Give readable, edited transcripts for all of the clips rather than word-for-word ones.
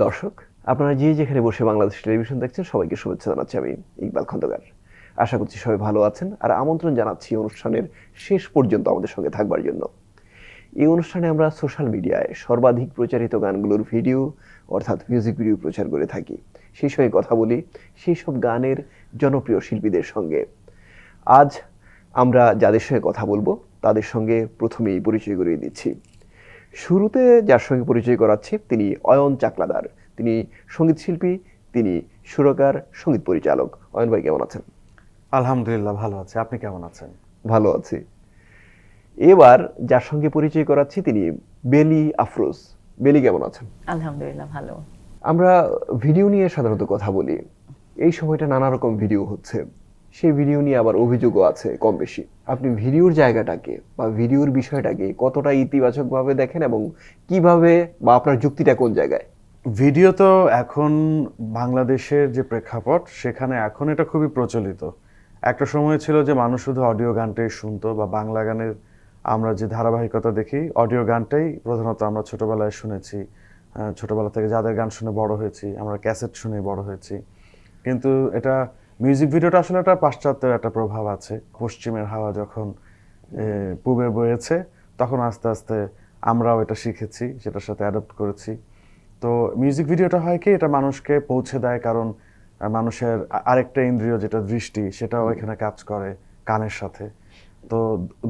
দর্শক, আপনারা যে যেখানে বসে বাংলাদেশ টেলিভিশন দেখছেন সবাইকে শুভেচ্ছা জানাচ্ছি। আমি ইকবাল খন্দকার। আশা করছি সবাই ভালো আছেন আর আমন্ত্রণ জানাচ্ছি অনুষ্ঠানের শেষ পর্যন্ত আমাদের সঙ্গে থাকবার জন্য। এই অনুষ্ঠানে আমরা সোশ্যাল মিডিয়ায় সর্বাধিক প্রচারিত গানগুলোর ভিডিও অর্থাৎ মিউজিক ভিডিও প্রচার করে থাকি। সেই সঙ্গে কথা বলি সেই সব গানের জনপ্রিয় শিল্পীদের সঙ্গে। আজ আমরা যাদের সঙ্গে কথা বলবো তাদের সঙ্গে প্রথমেই পরিচয় করিয়ে দিচ্ছি। শুরুতে যার সঙ্গে পরিচয় করাচ্ছি তিনি অয়ন চাকলাদার। তিনি সঙ্গীত শিল্পী, তিনি সুরকার, সঙ্গীত পরিচালক। অয়ন ভাই কেমন আছেন? আলহামদুলিল্লাহ ভালো আছি। আপনি কেমন আছেন? ভালো আছি। এবার যার সঙ্গে পরিচয় করাচ্ছি তিনি বেলি আফরোজ। বেলি কেমন আছেন? আলহামদুলিল্লাহ ভালো। আমরা ভিডিও নিয়ে সাধারণত কথা বলি। এই সময়টা নানা রকম ভিডিও হচ্ছে, সেই ভিডিও নিয়ে আবার অভিযোগও আছে কম বেশি। আপনি ভিডিওর জায়গাটাকে বা ভিডিওর বিষয়টাকে কতটা ইতিবাচকভাবে দেখেন এবং কিভাবে, বা আপনার যুক্তিটা কোন জায়গায়? ভিডিও তো এখন বাংলাদেশের যে প্রেক্ষাপট সেখানে এখন এটা খুবই প্রচলিত। একটা সময় ছিল যে মানুষ শুধু অডিও গানটাই শুনতো, বা বাংলা গানের আমরা যে ধারাবাহিকতা দেখি অডিও গানটাই প্রধানত আমরা ছোটবেলায় শুনেছি। ছোটবেলা থেকে যাদের গান শুনে বড় হয়েছি, আমরা ক্যাসেট শুনে বড় হয়েছি। কিন্তু এটা মিউজিক ভিডিওটা আসলে একটা পাশ্চাত্যের একটা প্রভাব আছে। পশ্চিমের হাওয়া যখন পূবে বয়েছে তখন আস্তে আস্তে আমরাও এটা শিখেছি, সেটার সাথে অ্যাডপ্ট করেছি। তো মিউজিক ভিডিওটা হয় কি, এটা মানুষকে পৌঁছে দেয়, কারণ মানুষের আরেকটা ইন্দ্রিয় যেটা দৃষ্টি সেটাও এখানে কাজ করে কানের সাথে। তো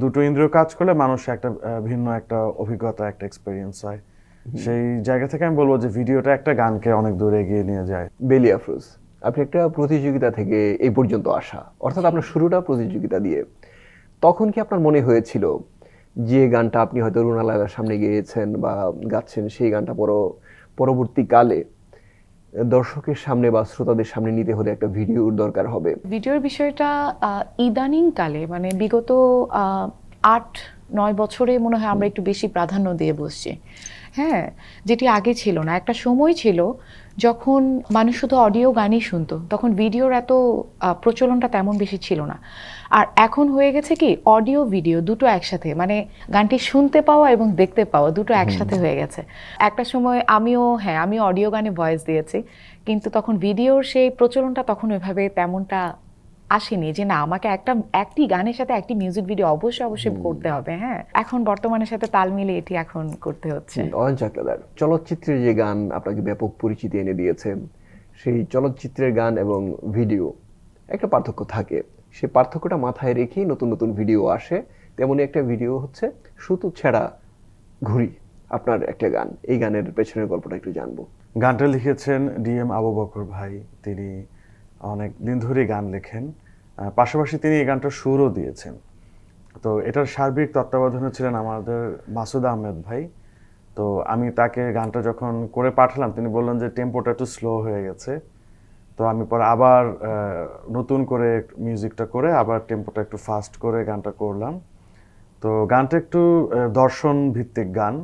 দুটো ইন্দ্রিয় কাজ করলে মানুষ একটা ভিন্ন একটা অভিজ্ঞতা, একটা এক্সপেরিয়েন্স হয়। সেই জায়গা থেকে আমি বলবো যে ভিডিওটা একটা গানকে অনেক দূর এগিয়ে নিয়ে যায়। বেলি আফরোজ, আপনি একটা প্রতিযোগিতা থেকে এই পর্যন্ত আসা, অর্থাৎ আপনার শুরুটা প্রতিযোগিতা দিয়ে। তখন কি আপনার মনে হয়েছিল যে গানটা আপনি হয়তো রুনালার সামনে গেয়েছেন বা গাচ্ছেন, সেই গানটা পরবর্তীকালে দর্শকের সামনে বা শ্রোতাদের সামনে নিতে হলে একটা ভিডিওর দরকার হবে? ভিডিওর বিষয়টা ইদানিং কালে মানে বিগত 8-9 বছরে মনে হয় আমরা একটু বেশি প্রাধান্য দিয়ে বসছি। হ্যাঁ, যেটি আগে ছিল না। একটা সময় ছিল যখন মানুষ শুধু অডিও গানই শুনতো, তখন ভিডিওর এত প্রচলনটা তেমন বেশি ছিল না। আর এখন হয়ে গেছে কি, অডিও ভিডিও দুটো একসাথে, মানে গানটি শুনতে পাওয়া এবং দেখতে পাওয়া দুটো একসাথে হয়ে গেছে। একটা সময় আমিও অডিও গানে ভয়েস দিয়েছি, কিন্তু তখন ভিডিওর সেই প্রচলনটা তখন ওইভাবে তেমনটা আসেনি যে না আমাকে একটি গানের সাথে একটি মিউজিক ভিডিও অবশ্যই করতে হবে। হ্যাঁ, এখন বর্তমানের সাথে তাল মিলিয়ে এটি এখন করতে হচ্ছে। অয়ন চাকলাদার, চলচ্চিত্রের যে গান আপনাকে ব্যাপক পরিচিতি এনে দিয়েছে, সেই চলচ্চিত্রের গান এবং ভিডিও একটা পার্থক্য থাকে। সেই পার্থক্যটা মাথায় রেখেই নতুন নতুন ভিডিও আসে। তেমনই একটা ভিডিও হচ্ছে সুতো ছেঁড়া ঘুড়ি, আপনার একটা গান। এই গানের পেছনের গল্পটা একটু জানবো। গানটা লিখেছেন DM আবু বকর ভাই। তিনি অনেক দিন ধরে গান লেখেন, পাশাপাশি তিনি এই গানটার সুরও দিয়েছেন। তো এটার সার্বিক তত্ত্বাবধানে ছিলেন আমাদের মাসুদ আহমেদ ভাই। তো আমি তাকে গানটা যখন করে পাঠালাম, তিনি বললেন যে টেম্পোটা একটু স্লো হয়ে গেছে। তো আমি পরে আবার নতুন করে মিউজিকটা করে আবার টেম্পোটা একটু ফাস্ট করে গানটা করলাম। তো গানটা একটু দর্শন ভিত্তিক গান,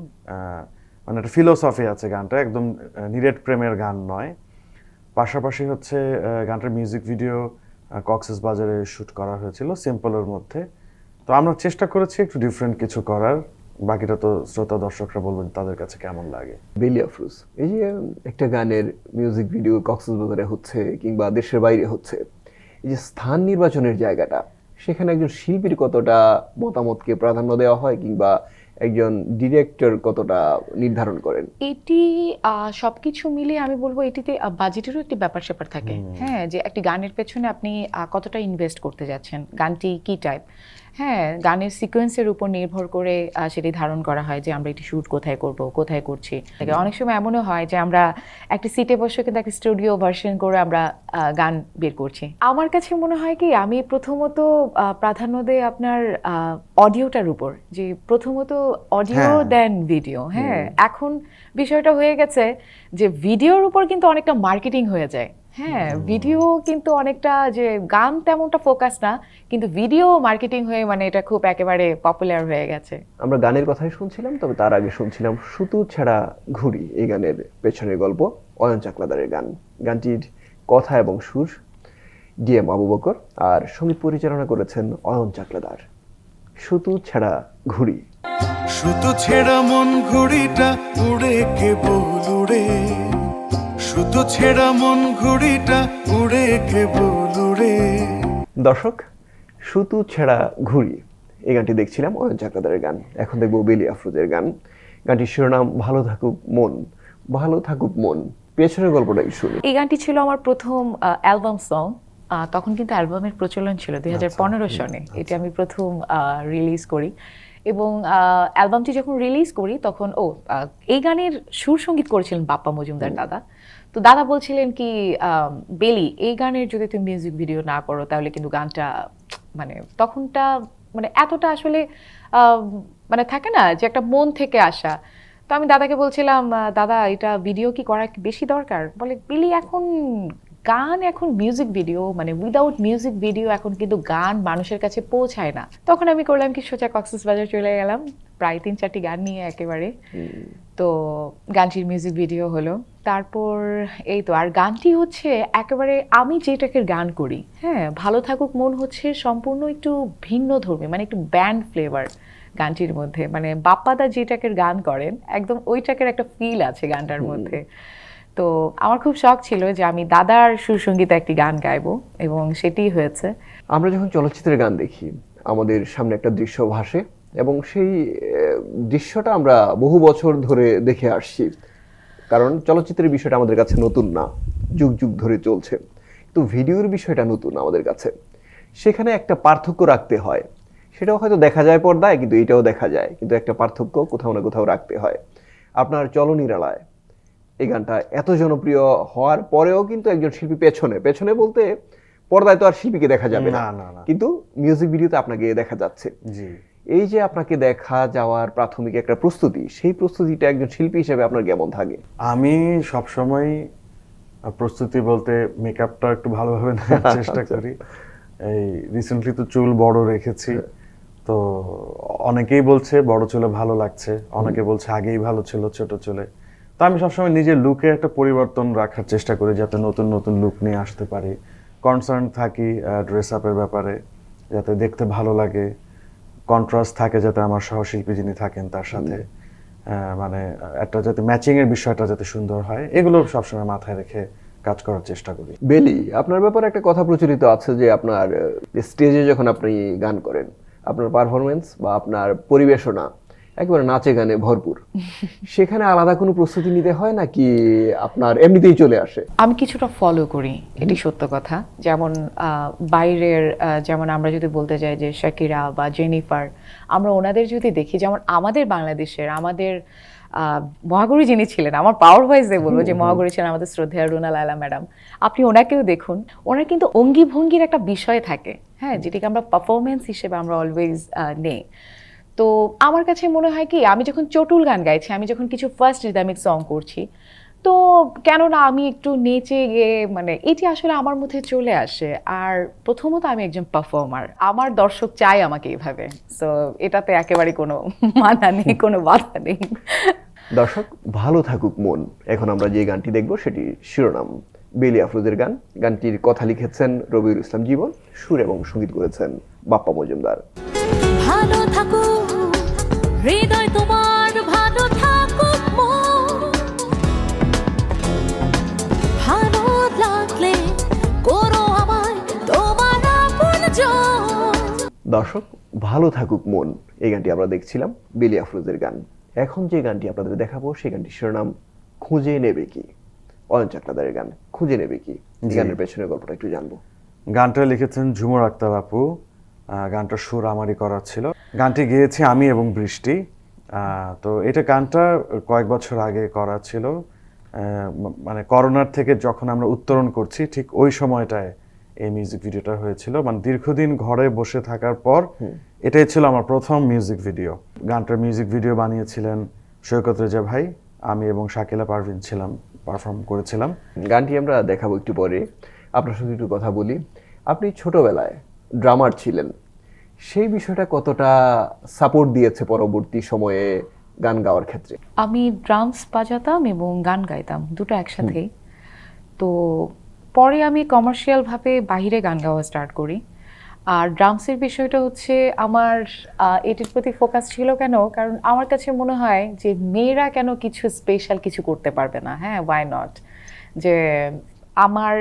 মানে একটা ফিলোসফি আছে গানটা, একদম নিরেট প্রেমের গান নয়। পাশাপাশি হচ্ছে গানটার মিউজিক ভিডিও কক্সবাজারে শ্যুট করা হয়েছিল সিম্পলের মধ্যে। তো আমরা চেষ্টা করেছি একটু ডিফারেন্ট কিছু করার, বাকিটা তো শ্রোতা দর্শকরা বলবেন তাদের কাছে কেমন লাগে। বেলি আফরোজ, এই যে একটা গানের মিউজিক ভিডিও কক্সবাজারে হচ্ছে কিংবা দেশের বাইরে হচ্ছে, এই যে স্থান নির্বাচনের জায়গাটা, সেখানে একজন শিল্পীর কতটা মতামতকে প্রাধান্য দেওয়া হয় কিংবা একজন ডিরেক্টর কতটা নির্ধারণ করেন? এটি সবকিছু মিলিয়ে আমি বলবো এটিতে বাজেটেরও একটি ব্যাপার স্যাপার থাকে। হ্যাঁ, যে একটি গানের পেছনে আপনি কতটা ইনভেস্ট করতে যাচ্ছেন, গানটি কি টাইপ। হ্যাঁ, গানের সিকোয়েন্সের উপর নির্ভর করে সেটি ধারণ করা হয় যে আমরা এটি শুট কোথায় করব, কোথায় করছি। অনেক সময় এমনও হয় যে আমরা একটি সিটে বসে কিন্তু একটা স্টুডিও ভার্সন করে আমরা গান বের করছি। আমার কাছে মনে হয় কি, আমি প্রথমত প্রাধান্য দেই আপনার অডিওটার উপর, যে প্রথমত অডিও দেন ভিডিও। হ্যাঁ, এখন বিষয়টা হয়ে গেছে যে ভিডিওর উপর কিন্তু অনেকটা মার্কেটিং হয়ে যায়। হ্যাঁ, ভিডিও কিন্তু অনেকটা, যে গান তেমনটা ফোকাস না, কিন্তু ভিডিও মার্কেটিং হয়ে মানে এটা খুব একেবারে পপুলার হয়ে গেছে। আমরা গানের কথাই শুনছিলাম, তবে তার আগে শুনছিলাম সুতো ছেঁড়া ঘুড়ি, এই গানের পেছনের গল্প অয়ন চাকলাদারের গান। গানটির কথা এবং সুর DM আবু বকর, আর সঙ্গীত পরিচালনা করেছেন অয়ন চাকলাদার। সুতো ছেঁড়া ঘুড়ি। সুতো ছেঁড়া মন ঘুড়িটা উড়ে কেবল উড়ে, সুতো ছেঁড়া মন ঘুড়িটা উড়ে কেবল উড়ে। দর্শক, সুতু ছেঁড়া ঘুড়ি এই গানটি দেখছিলাম অয়ন চাকলাদারের গান। এখন দেখবো বেলি আফরোজের গান। গানটির শিরোনাম ভালো থাকুক মন। ভালো থাকুক মন, পেছনের গল্পটা একটু শুনি। এই গানটি ছিল আমার প্রথম অ্যালবাম সং। তখন কিন্তু অ্যালবামের প্রচলন ছিল 2015 সনে। এটা আমি প্রথম রিলিজ করি এবং অ্যালবামটি যখন রিলিজ করি তখন এই গানের সুর সঙ্গীত করেছিলেন বাপ্পা মজুমদার দাদা। তো দাদা বলছিলেন কি বেলি, এই গানের যদি তুমি মিউজিক ভিডিও না করো তাহলে কিন্তু গানটা মানে তখনটা মানে এতটা আসলে মানে থাকে না যে একটা মন থেকে আসা। তো আমি দাদাকে বলছিলাম, দাদা এটা ভিডিও কি করা কি বেশি দরকার? বলে বেলি এখন গান, এখন মিউজিক ভিডিও মানে উইদাউট মিউজিক ভিডিও এখন কিন্তু গান মানুষের কাছে পৌঁছায় না। তখন আমি করলাম কি সোজা কক্সবাজার চলে গেলাম, প্রায় 3-4টি গান নিয়ে একেবারে। তো গানটির মিউজিক ভিডিও হলো, তারপর এই তো। আর গানটি হচ্ছে একেবারে আমি যেটাকে গান করি, হ্যাঁ, ভালো থাকুক মন হচ্ছে সম্পূর্ণ একটু ভিন্ন ধর্মী, মানে একটু ব্যান্ড ফ্লেভার গানটির মধ্যে। মানে বাপ্পাদা যেটাকে গান করেন একদম ওইটাকের একটা ফিল আছে গানটার মধ্যে। তো আমার খুব শখ ছিল যে আমি দাদার সুরসঙ্গীতে একটি গান গাইবো এবং সেটিই হয়েছে। আমরা যখন চলচ্চিত্রের গান দেখি আমাদের সামনে একটা দৃশ্য ভাসে এবং সেই দৃশ্যটা আমরা বহু বছর ধরে দেখে আসছি, কারণ চলচ্চিত্রের বিষয়টা আমাদের কাছে নতুন না, যুগ যুগ ধরে চলছে। তো ভিডিওর বিষয়টা নতুন আমাদের কাছে, সেখানে একটা পার্থক্য রাখতে হয়। সেটাও হয়তো দেখা যায় পর্দায়, কিন্তু এটাও দেখা যায়, কিন্তু একটা পার্থক্য কোথাও না কোথাও রাখতে হয়। আপনার চলনিরালায় এই গানটা এত জনপ্রিয় হওয়ার পরেও কিন্তু একজন শিল্পী পেছনে পেছনে বলতে পর্দায় তো আর শিল্পীকে দেখা যাবে না, কিন্তু মিউজিক ভিডিওতে আপনাকে দেখা যাচ্ছে। জি, এই যে আপনাকে দেখা যাওয়ার প্রাথমিক একটা প্রস্তুতি, সেই প্রস্তুতিটা একজন শিল্পী হিসেবে আপনার কেমন থাকে? আমি সবসময় প্রস্তুতি বলতে মেকআপটা একটু ভালোভাবে নেওয়ার চেষ্টা করি। এই রিসেন্টলি তো চুল বড় রেখেছি, তো অনেকেই বলছে বড় চুলে ভালো লাগছে, অনেকে বলছে আগেই ভালো ছিল ছোট চুলে। তো আমি সবসময় নিজের লুকে একটা পরিবর্তন রাখার চেষ্টা করি, যাতে নতুন নতুন লুক নিয়ে আসতে পারি। কনসার্ন থাকি ড্রেস আপের ব্যাপারে, যাতে দেখতে ভালো লাগে। কন্ট্রাস্ট থাকে যাতে আমার সহশিল্পী যিনি থাকেন তার সাথে মানে একটা যাতে ম্যাচিং এর বিষয়টা যাতে সুন্দর হয়, এগুলো সবসময় মাথায় রেখে কাজ করার চেষ্টা করি। বেলি, আপনার ব্যাপারে একটা কথা প্রচলিত আছে যে আপনার স্টেজে যখন আপনি গান করেন আপনার পারফরমেন্স বা আপনার পরিবেশনা একেবারে নাচে গানে ভরপুর। সেখানে আলাদা কোনো প্রস্তুতি নিতে হয় নাকি আপনার এমনিতেই চলে আসে? আমি কিছুটা ফলো করি, এটি সত্য কথা। যেমন বাইরের যেমন আমরা যদি বলতে যাই যে শাকিরা বা জেনিফার, আমরা ওনাদের যদি দেখি, যেমন আমাদের বাংলাদেশের আমাদের মহাগৌরী যিনি ছিলেন, আমার পাওয়ার ভয়েসে বলবো যে মহাগৌরী ছিলেন আমাদের শ্রদ্ধেয় রুনা লায়লা ম্যাডাম। আপনি ওনাকেও দেখুন, ওনার কিন্তু অঙ্গি ভঙ্গির একটা বিষয় থাকে, হ্যাঁ, যেটাকে আমরা পারফরমেন্স হিসেবে আমরা অলওয়েজ নেই। তো আমার কাছে মনে হয় কি, আমি যখন চটুল গান গাইছি, আমি যখন কিছু ফার্স্ট রিদমিক সং করছি, তো কেননা আমি একটু নেচে গিয়ে মানে এটি আসলে আমার মধ্যে চলে আসে। আর প্রথমত আমি একজন পারফর্মার, আমার দর্শক চাই আমাকে এইভাবে। সো এটাতে একেবারে কোনো মানা নেই, কোনো বাধা নেই। দর্শক, ভালো থাকুক মন, এখন আমরা যে গানটি দেখবো সেটি শিরোনাম বেলি আফরোজের গান। গানটির কথা লিখেছেন রবিউল ইসলাম জীবন, সুর এবং সঙ্গীত করেছেন বাপ্পা মজুমদার। ভালো থাকুক হৃদয় তোমার, ভালো থাকুক মন, ভালো লাগলে করো আমায় তোমার আপনজন। দর্শক, ভালো থাকুক মন এই গানটি আমরা দেখছিলাম বেলি আফরোজের গান। এখন যে গানটি আপনাদের দেখাবো সেই গানটির শিরোনাম খুঁজে নেবে কি, অয়ন চাকলাদারের গান। খুঁজে নেবে কি, এই গানের পেছনের গল্পটা একটু জানবো। গানটা লিখেছেন ঝুমুর আক্তার আপু, গানটার সুর আমারই করা ছিল। গানটি গেয়েছি আমি এবং বৃষ্টি। তো এটা গানটা কয়েক বছর আগে করা ছিল, মানে করোনার থেকে যখন আমরা উত্তরণ করছি ঠিক ওই সময়টায় এই মিউজিক ভিডিওটা হয়েছিল। মানে দীর্ঘদিন ঘরে বসে থাকার পর এটাই ছিল আমার প্রথম মিউজিক ভিডিও। গানটার মিউজিক ভিডিও বানিয়েছিলেন সৈকত রেজা ভাই, আমি এবং শাকিলা পারভিন ছিলাম, পারফর্ম করেছিলাম। গানটি আমরা দেখাবো একটু পরে। আপনার সঙ্গে একটু কথা বলি। আপনি ছোটবেলায় ড্রামার ছিলেন, সেই বিষয়টা কতটা সাপোর্ট দিয়েছে পরবর্তী সময়ে গান গাওয়ার ক্ষেত্রে? আমি ড্রামস বাজাতাম এবং গান গাইতাম, দুটো একসাথেই। তো পরে আমি কমার্শিয়ালভাবে বাইরে গান গাওয়া স্টার্ট করি। আর ড্রামসের বিষয়টা হচ্ছে আমার এটির প্রতি ফোকাস ছিল কেন, কারণ আমার কাছে মনে হয় যে মেয়েরা কেন কিছু স্পেশাল কিছু করতে পারবে না, হ্যাঁ, ওয়াই নট। যে আমার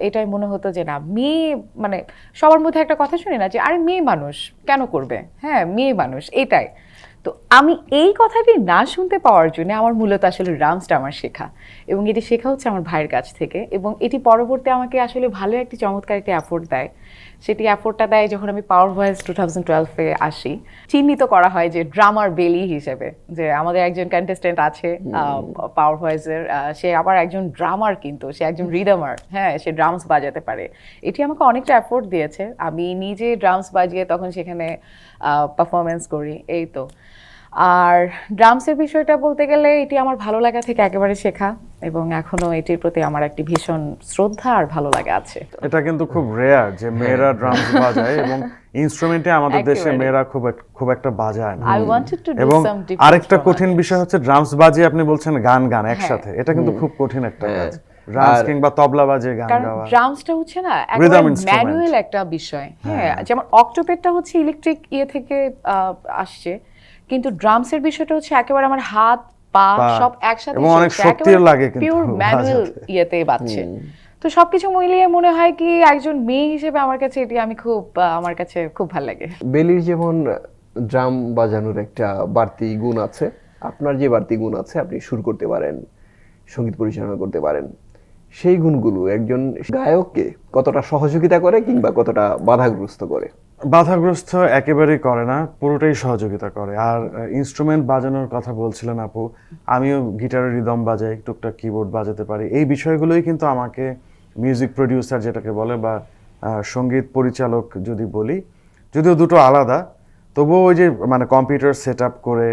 এটাই মনে হতো যে না মেয়ে মানে সবার মধ্যে একটা কথা শুনি না যে আরে মেয়ে মানুষ কেন করবে, হ্যাঁ মেয়ে মানুষ এটাই। তো আমি এই কথাটি না শুনতে পাওয়ার জন্য আমার মূলত আসলে ড্রামসটা আমার শেখা, এবং এটি শেখা হচ্ছে আমার ভাইয়ের কাছ থেকে, এবং এটি পরবর্তী আমাকে আসলে ভালো একটি চমৎকার একটি অ্যাফোর্ড দেয়। সেটি অ্যাফোর্ডটা দেয় যখন আমি পাওয়ার ভয়েস 2012-এ আসি, চিহ্নিত করা হয় যে ড্রামার বেলি হিসেবে, যে আমাদের একজন কন্টেস্টেন্ট আছে পাওয়ার ভয়েসের, সে আবার একজন ড্রামার, কিন্তু সে একজন রিদমার, হ্যাঁ সে ড্রামস বাজাতে পারে। এটি আমাকে অনেকটা অ্যাফোর্ড দিয়েছে, আমি নিজে ড্রামস বাজিয়ে তখন সেখানে পারফরমেন্স করি, এই তো। আর ড্রামসের বিষয়টা বলতে গেলে এটি আমার ভালো লাগা থেকে একেবারে শেখা, এবং এখনো এটির প্রতি আমার একটি ভীষণ শ্রদ্ধা আর ভালো লাগা আছে। এটা কিন্তু খুব রেয়ার যে মেয়েরা ড্রামস বাজায়, এবং ইনস্ট্রুমেন্টে আমাদের দেশে একেবারে। মেয়েরা খুব একটা বাজায় না। I wanted to do এবং some different আরেকটা from কঠিন others. বিষয় হচ্ছে ড্রামস বাজিয়ে আপনি বলছেন গান একসাথে, এটা কিন্তু খুব কঠিন একটা কাজ। ড্রামস আর- কিংবা তবলা বাজিয়ে গান কারণ গাওয়া। ড্রামসটা হচ্ছে না Rhythm একেবারে instrument. ম্যানুয়াল একটা বিষয়, হ্যাঁ যেমন অক্টোপেডটা হচ্ছে ইলেকট্রিক ইয়ে থেকে আসছে, কিন্তু ড্রামসের বিষয়টা হচ্ছে একেবারে আমার হাত পা পা, সব একসাথে, এবং অনেক শক্তিও লাগে কিন্তু পিওর ম্যানুয়াল বাজাতে। ইয়েতে বাজছে। তো সবকিছু মিলিয়ে মনে হয় কি একজন মেয়ে হিসেবে আমার কাছে এটি আমি খুব আমার কাছে খুব ভালো লাগে। বেলির যেমন ড্রাম বাজানোর একটা বাড়তি গুণ আছে, আপনার যে বাড়তি গুণ আছে, আপনি সুর করতে পারেন, সঙ্গীত পরিচালনা করতে পারেন, সেই গুণগুলো একজন গায়ককে কতটা সহযোগিতা করে কিংবা কতটা বাধাগ্রস্ত করে? বাধাগ্রস্ত একেবারেই করে না, পুরোটাই সহযোগিতা করে। আর ইনস্ট্রুমেন্ট বাজানোর কথা বলছিলেন আপু, আমিও গিটারের রিদম বাজাই, টুকটাক কিবোর্ড বাজাতে পারি। এই বিষয়গুলোই কিন্তু আমাকে মিউজিক প্রডিউসার যেটাকে বলে, বা সঙ্গীত পরিচালক যদি বলি, যদিও দুটো আলাদা, তবুও ওই যে মানে কম্পিউটার সেট আপ করে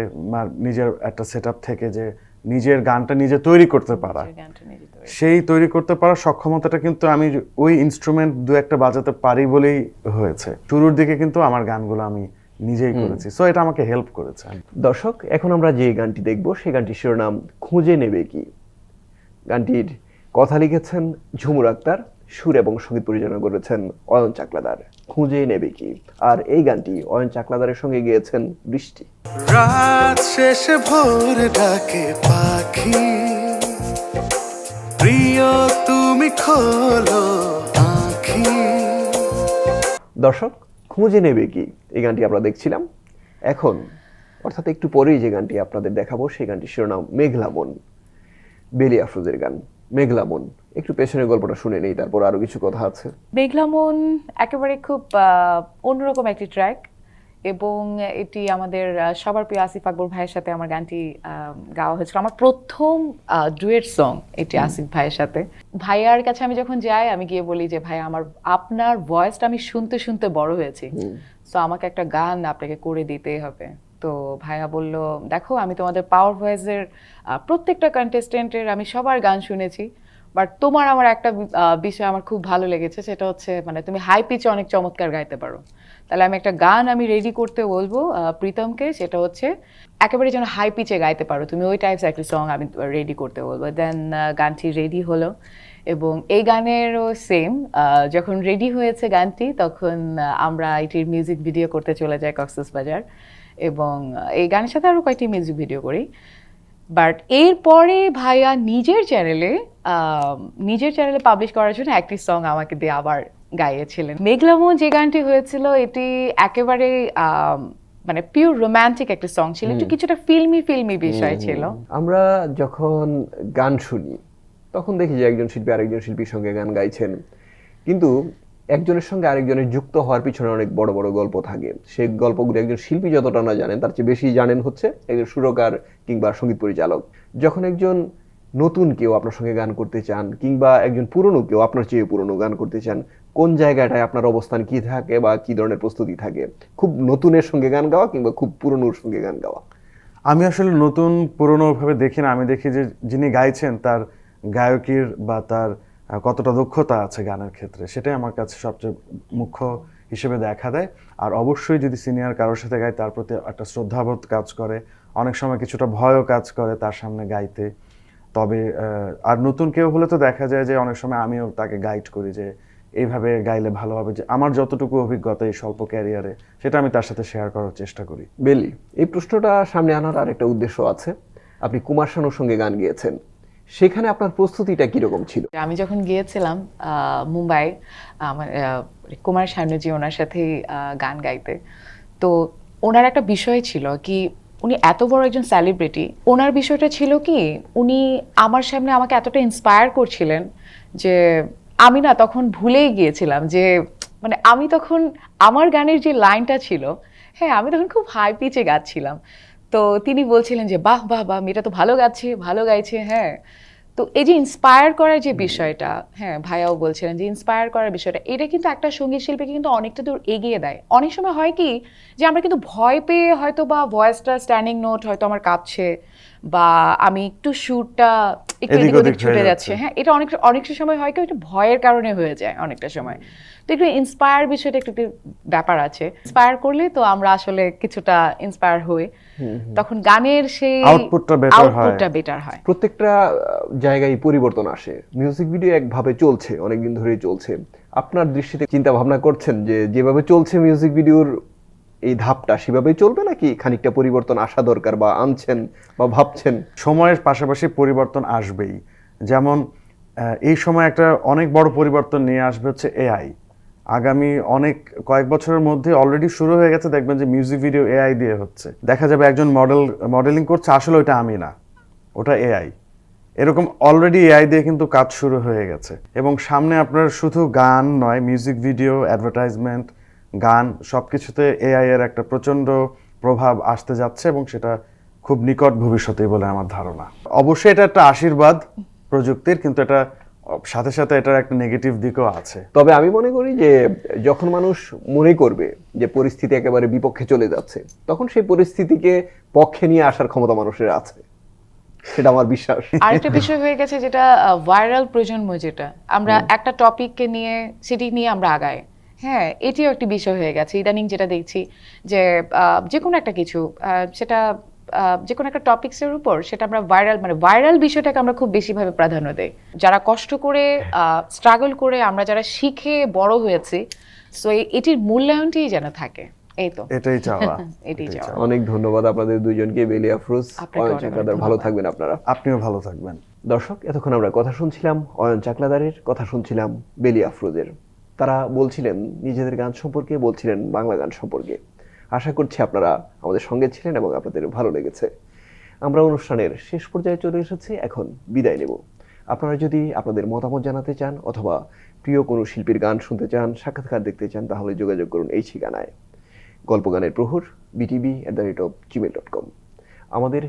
নিজের একটা সেট আপ থেকে যে নিজের গানটা নিজে তৈরি করতে পারা, গানটা নিজে তৈরি। সেই তৈরি করতে পারার সক্ষমতাটা কিন্তু আমি ওই ইনস্ট্রুমেন্ট দু একটা বাজাতে পারি বলেই হয়েছে। শুরুর দিকে কিন্তু আমার গানগুলো আমি নিজেই করেছি, সো এটা আমাকে হেল্প করেছে। দর্শক, এখন আমরা যে গানটি দেখব সেই গানটির শিরোনাম খুঁজে নেবে কি। গানটির কথা লিখেছেন ঝুমুর আক্তার, সুর এবং সঙ্গীত পরিচালনা করেছেন অয়ন চাকলাদার। খুঁজে নেবে কি। আর এই গানটি অয়ন চাকলাদারের সঙ্গে গেয়েছেন বৃষ্টি। রাত শেষে ভোর ডাকে পাখি, প্রিয় তুমি খোলো আঁখি। দর্শক, খুঁজে নেবে কি এই গানটি আমরা দেখছিলাম। এখন অর্থাৎ একটু পরেই যে গানটি আপনাদের দেখাবো সেই গানটির শিরোনাম মেঘলা মন, বেলি আফরোজের গান মেঘলা মন। একটু পেছনের গল্পটা শুনে নেই, তারপর আরো কিছু কথা আছে। মেঘলা মন একেবারে খুব অন্যরকম একটি ট্র্যাক, এবং এটি আমাদের সবার প্রিয় আসিফ আকবর ভাইয়ের সাথে আমার গানটি গাওয়া হয়েছিল। আমার প্রথম ডুয়েট সং এটি আসিফ ভাইয়ের সাথে। ভাইয়ার কাছে আমি যখন যাই, আমি গিয়ে বলি যে ভাই আমার আপনার ভয়েসটা আমি শুনতে শুনতে বড় হয়েছি, সো আমাকে একটা গান আপনাকে করে দিতেই হবে। তো ভাইয়া বলল দেখো আমি তোমাদের পাওয়ার ভয়েসের প্রত্যেকটা কন্টেস্টেন্টের আমি সবার গান শুনেছি, বাট তোমার আমার একটা বিষয় আমার খুব ভালো লেগেছে, সেটা হচ্ছে মানে তুমি হাই পিচে অনেক চমৎকার গাইতে পারো। তাহলে আমি একটা গান আমি রেডি করতে বলবো প্রীতমকে, সেটা হচ্ছে একেবারে যেন হাই পিচে গাইতে পারো তুমি, ওই টাইপস একটা সং আমি রেডি করতে বলবো। দেন গানটি রেডি হলো, এবং এই গানেরও সেম, যখন রেডি হয়েছে গানটি তখন আমরা এটির মিউজিক ভিডিও করতে চলে যাই কক্সবাজার, এবং এই গানের সাথে আরও কয়েকটি মিউজিক ভিডিও করি। বাট এরপরে ভাইয়া নিজের চ্যানেলে পাবলিশ করার জন্য একটি সং আমাকে দিয়ে আবার গাইয়েছিলেন। মেঘলা মন যে গানটি হয়েছিল এটি একেবারে মানে পিওর রোমান্টিক একটা সং ছিল, একটু কিছুটা ফিল্মি বিষয় ছিল। আমরা যখন গান শুনি তখন দেখি যে একজন শিল্পী আরেকজন শিল্পীর সঙ্গে গান গাইছেন, কিন্তু একজনের সঙ্গে আরেকজনের যুক্ত হওয়ার পিছনে অনেক বড় বড় গল্প থাকে। সেই গল্পগুলো একজন শিল্পী যতটা না জানেন তার চেয়ে বেশি জানেন হচ্ছে একজন সুরকার কিংবা সঙ্গীত পরিচালক। যখন একজন নতুন কেউ আপনার সঙ্গে গান করতে চান, কিংবা একজন পুরনো কেউ আপনার চেয়ে পুরনো গান করতে চান, কোন জায়গাটায় আপনার অবস্থান কি থাকে বা কি ধরনের প্রস্তুতি থাকে? খুব নতুনের সঙ্গে গান গাওয়া কিংবা খুব পুরনোর সঙ্গে গান গাওয়া? আমি আসলে নতুন পুরনো ভাবে দেখি না, আমি দেখি যে যিনি গাইছেন তার গায়কির বা তার কতটা দক্ষতা আছে গানের ক্ষেত্রে, সেটাই আমার কাছে সবচেয়ে মুখ্য হিসেবে দেখা দেয়। আর অবশ্যই যদি সিনিয়র কারোর সাথে গায় তার প্রতি একটা শ্রদ্ধাবোধ কাজ করে, অনেক সময় কিছুটা ভয়ও কাজ করে তার সামনে গাইতে। তবে আর নতুন কেউ হলে তো দেখা যায় যে অনেক সময় আমিও তাকে গাইড করি যে এইভাবে গাইলে ভালো হবে, যে আমার যতটুকু অভিজ্ঞতা এই স্বল্প ক্যারিয়ারে সেটা আমি তার সাথে শেয়ার করার চেষ্টা করি। বেলি, এই প্রশ্নটা সামনে আনার আরেকটা উদ্দেশ্য আছে। আপনি কুমার শানুর সঙ্গে গান গেয়েছেন, সেখানে আপনার প্রস্তুতিটা কিরকম ছিল? আমি যখন গিয়েছিলাম মুম্বাই, আমার কুমার শানুজি ওনার সাথে গান গাইতে, তো ওনার একটা বিষয় ছিল কি, উনি এত বড় একজন সেলিব্রিটি, ওনার বিষয়টা ছিল কি, উনি আমার সামনে আমাকে এতটা ইন্সপায়ার করছিলেন যে আমি না তখন ভুলেই গিয়েছিলাম যে মানে আমি তখন আমার গানের যে লাইনটা ছিল, হ্যাঁ আমি তখন খুব হাই পিচে গাচ্ছিলাম। তো তিনি বলছিলেন যে বাহ বাহ বাহ, মেয়েটা তো ভালো গাচ্ছে, ভালো গাইছে। হ্যাঁ, তো এই যে ইন্সপায়ার করার যে বিষয়টা, হ্যাঁ ভাইয়াও বলছিলেন যে ইন্সপায়ার করার বিষয়টা, এটা কিন্তু একটা সঙ্গীত শিল্পীকে কিন্তু অনেকটা দূর এগিয়ে দেয়। অনেক সময় হয় কি যে আমরা কিন্তু ভয় পেয়ে হয়তো বা ভয়েসটা স্ট্যান্ডিং নোট হয়তো আমার কাঁপছে, বা আমি একটু সুরটা একটু এদিক এদিক ওদিক ওদিক ছুটে হয়ে যাচ্ছে, যাচ্ছে। হ্যাঁ এটা অনেকটা সময় হয় কি একটু ভয়ের কারণে হয়ে যায় অনেকটা সময়। তো একটু ইন্সপায়ার বিষয়টা একটু একটু ব্যাপার আছে, ইন্সপায়ার করলে তো আমরা আসলে কিছুটা ইন্সপায়ার হই, তখন গানের সেই আউটপুটটা বেটার হয়। আউটপুটটা বেটার হয়। প্রত্যেকটা জায়গায় পরিবর্তন আসে। মিউজিক ভিডিও একভাবে চলছে, অনেকদিন ধরেই চলছে। আপনার দৃষ্টিতে চিন্তা ভাবনা করছেন যে যেভাবে চলছে মিউজিক ভিডিওর এই ধাপটা সেভাবেই চলবে, নাকি খানিকটা পরিবর্তন আসা দরকার, বা আনছেন বা ভাবছেন? সময়ের পাশাপাশি পরিবর্তন আসবেই। যেমন এই সময় একটা অনেক বড় পরিবর্তন নিয়ে আসবে হচ্ছে এআই। আগামী কয়েক বছরের মধ্যে অলরেডি শুরু হয়ে গেছে, দেখবেন যে মিউজিক ভিডিও এআই দিয়ে হচ্ছে। দেখা যাবে একজন মডেলিং করছে, আসলে ওটা আমি না, ওটা এআই। এরকম অলরেডি এআই দিয়ে কিন্তু কাজ শুরু হয়ে গেছে। এবং সামনে আপনার শুধু গান নয়, মিউজিক ভিডিও, অ্যাডভার্টাইজমেন্ট, গান সবকিছুতে এআই এর একটা প্রচন্ড প্রভাব আসতে যাচ্ছে, এবং সেটা খুব নিকট ভবিষ্যতেই বলে আমার ধারণা। অবশ্যই এটা একটা আশীর্বাদ প্রযুক্তির, কিন্তু এটা সাথে সাথে এটার একটা নেগেটিভ দিকও আছে। তবে আমি মনে করি যে যখন মানুষ মনে করবে যে পরিস্থিতি একেবারে বিপক্ষে চলে যাচ্ছে, তখন সেই পরিস্থিতিকে পক্ষে নিয়ে আসার ক্ষমতা মানুষের আছে, সেটা আমার বিশ্বাস। আরেকটা বিষয় হয়ে গেছে যেটা ভাইরাল প্রজন্ম, যেটা আমরা একটা টপিককে নিয়ে সেটি নিয়ে আমরা আগাই। হ্যাঁ, এটিও একটি বিষয় হয়ে গেছে ইদানিং, যেটা দেখছি যে যে কোনো একটা কিছু সেটা যে কোনো একটা টপিকসের উপর সেটা আমরা ভাইরাল বিষয়টাকে আমরা খুব বেশিভাবে প্রাধান্য দেই। যারা কষ্ট করে স্ট্রাগল করে আমরা যারা শিখে বড় হয়েছি, সো এটির মূল্যায়নটাই যেন থাকে, এই তো এটাই চাওয়া। এটাই চাওয়া। অনেক ধন্যবাদ আপনাদের দুইজনকে, বেলি আফরোজ, আপনাকে অয়ন অনেক চাকলাদার। ভালো ধন্যবাদ। থাকবেন আপনারা। আপনিও ভালো থাকবেন। দর্শক, এতক্ষণ আমরা কথা শুনছিলাম অয়ন চাকলাদারের, কথা শুনছিলাম বেলি আফরোজের। তারা বলছিলেন নিজেদের গান সম্পর্কে, বলছিলেন বাংলা গান সম্পর্কে। আশা করছি আপনারা আমাদের সঙ্গে ছিলেন এবং আপনাদের ভালো লেগেছে। আমরা অনুষ্ঠানের শেষ পর্যায়ে চলে এসেছি, এখন বিদায় নেব। আপনারা যদি আপনাদের মতামত জানাতে চান অথবা প্রিয় কোনো শিল্পীর গান শুনতে চান, সাক্ষাৎকার দেখতে চান, তাহলে যোগাযোগ করুন এই ঠিকানায়, গল্পগানের প্রহর btb@gmail.com। আমাদের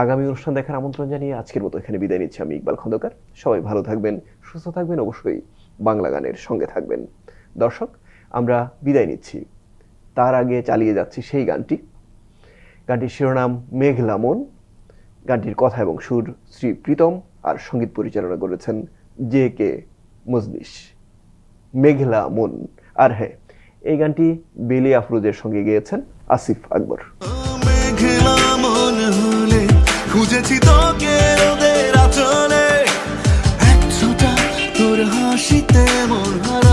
আগামী অনুষ্ঠান দেখার আমন্ত্রণ জানিয়ে আজকের মতো এখানে বিদায় নিচ্ছি আমি, ইকবাল খন্দকার। সবাই ভালো থাকবেন, সুস্থ থাকবেন, অবশ্যই বাংলা গানের সঙ্গে থাকবেন। দর্শক, আমরা বিদায় নিচ্ছি, তার আগে চালিয়ে যাচ্ছি সেই গানটির শিরোনাম মেঘলা মন। গানটির কথা এবং সুর শ্রী প্রীতম, আর সঙ্গীত পরিচালনা করেছেন JK মজলিস। মেঘলা মন। আর হ্যাঁ, এই গানটি বেলি আফরোজের সঙ্গে গেয়েছেন আসিফ আকবর। মেঘলা মন হলে খুঁজেছি তোকে রোদের আঁচলে, এক ছোটা তোর হাসিতে মন হারা